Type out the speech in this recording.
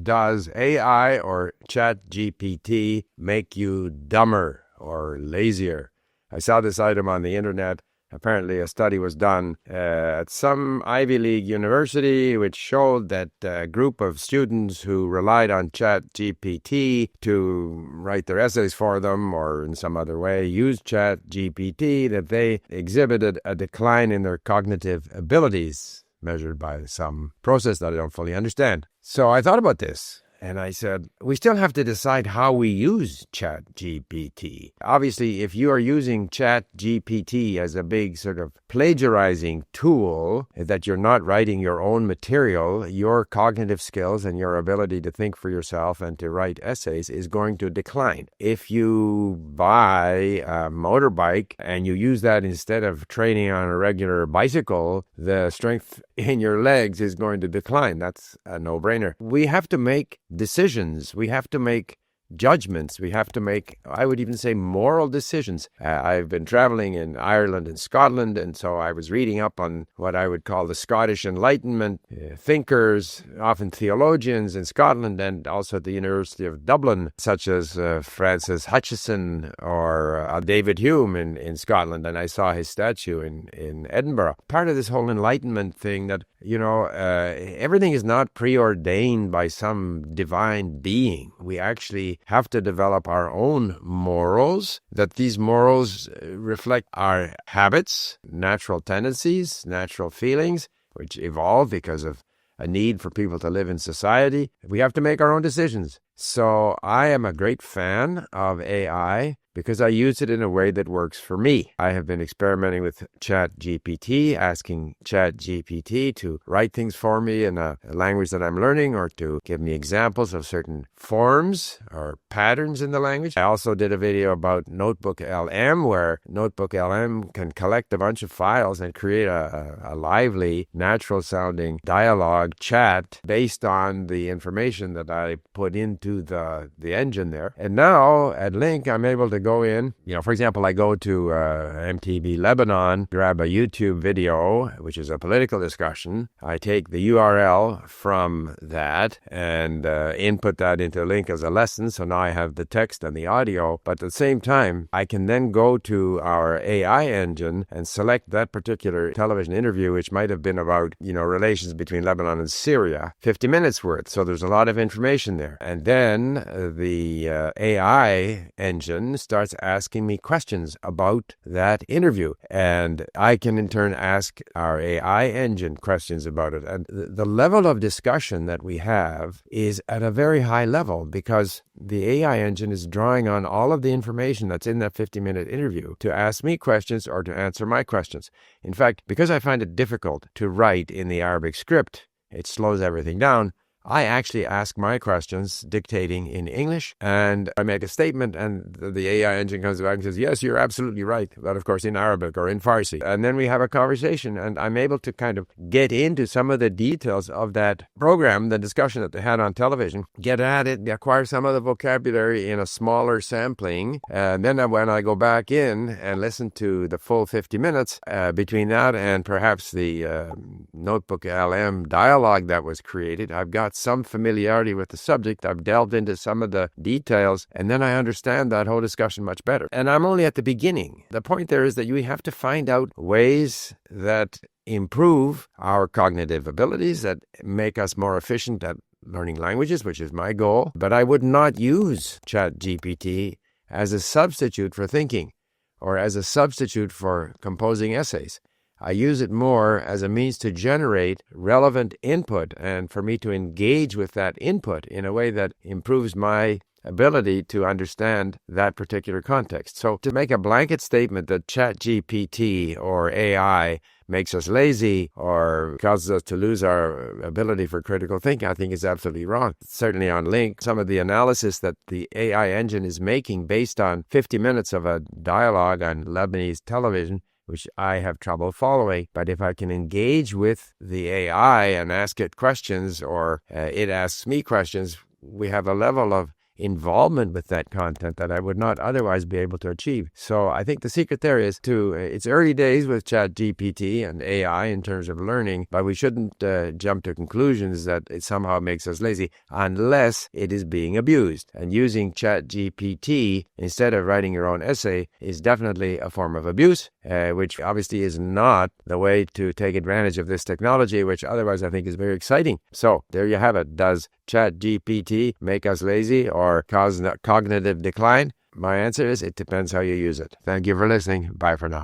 Does AI or ChatGPT make you dumber or lazier? I saw this item on the internet. Apparently, a study was done at some Ivy League university which showed that a group of students who relied on ChatGPT to write their essays for them or in some other way used ChatGPT, that they exhibited a decline in their cognitive abilities measured by some process that I don't fully understand. So I thought about this. And I said, we still have to decide how we use ChatGPT. Obviously, if you are using ChatGPT as a big sort of plagiarizing tool, that you're not writing your own material, your cognitive skills and your ability to think for yourself and to write essays is going to decline. If you buy a motorbike and you use that instead of training on a regular bicycle, the strength in your legs is going to decline. That's a no-brainer. We have to make decisions. We have to make judgments. We have to make, I would even say, moral decisions. I've been traveling in Ireland and Scotland, and so I was reading up on what I would call the Scottish Enlightenment thinkers, often theologians in Scotland, and also at the University of Dublin, such as Francis Hutcheson or David Hume in Scotland, and I saw his statue in Edinburgh. Part of this whole Enlightenment thing that, everything is not preordained by some divine being. We actually have to develop our own morals, that these morals reflect our habits, natural tendencies, natural feelings, which evolve because of a need for people to live in society. We have to make our own decisions. So I am a great fan of AI because I use it in a way that works for me. I have been experimenting with ChatGPT, asking ChatGPT to write things for me in a language that I'm learning or to give me examples of certain forms or patterns in the language. I also did a video about Notebook LM, where Notebook LM can collect a bunch of files and create a lively, natural-sounding dialogue chat based on the information that I put into the engine there. And now at Link, I'm able to go in, for example, I go to MTV Lebanon, grab a YouTube video, which is a political discussion. I take the URL from that and input that into Link as a lesson. So now I have the text and the audio. But at the same time, I can then go to our AI engine and select that particular television interview, which might have been about, relations between Lebanon and Syria, 50 minutes worth. So there's a lot of information there. And then the AI engine starts asking me questions about that interview. And I can in turn ask our AI engine questions about it. And the level of discussion that we have is at a very high level because the AI engine is drawing on all of the information that's in that 50-minute interview to ask me questions or to answer my questions. In fact, because I find it difficult to write in the Arabic script, it slows everything down. I actually ask my questions dictating in English, and I make a statement, and the AI engine comes back and says, yes, you're absolutely right. But of course, in Arabic or in Farsi. And then we have a conversation, and I'm able to kind of get into some of the details of that program, the discussion that they had on television, get at it, acquire some of the vocabulary in a smaller sampling. And then when I go back in and listen to the full 50 minutes, between that and perhaps the Notebook LM dialogue that was created, I've got some familiarity with the subject. I've delved into some of the details, and then I understand that whole discussion much better. And I'm only at the beginning. The point there is that we have to find out ways that improve our cognitive abilities, that make us more efficient at learning languages, which is my goal. But I would not use ChatGPT as a substitute for thinking or as a substitute for composing essays. I use it more as a means to generate relevant input and for me to engage with that input in a way that improves my ability to understand that particular context. So to make a blanket statement that ChatGPT or AI makes us lazy or causes us to lose our ability for critical thinking, I think is absolutely wrong. Certainly on Link, some of the analysis that the AI engine is making based on 50 minutes of a dialogue on Lebanese television, which I have trouble following. But if I can engage with the AI and ask it questions or it asks me questions, we have a level of involvement with that content that I would not otherwise be able to achieve. So I think the secret there is it's early days with ChatGPT and AI in terms of learning, but we shouldn't jump to conclusions that it somehow makes us lazy unless it is being abused. And using ChatGPT instead of writing your own essay is definitely a form of abuse, which obviously is not the way to take advantage of this technology, which otherwise I think is very exciting. So there you have it. Does ChatGPT make us lazy or cause cognitive decline? My answer is it depends how you use it. Thank you for listening. Bye for now.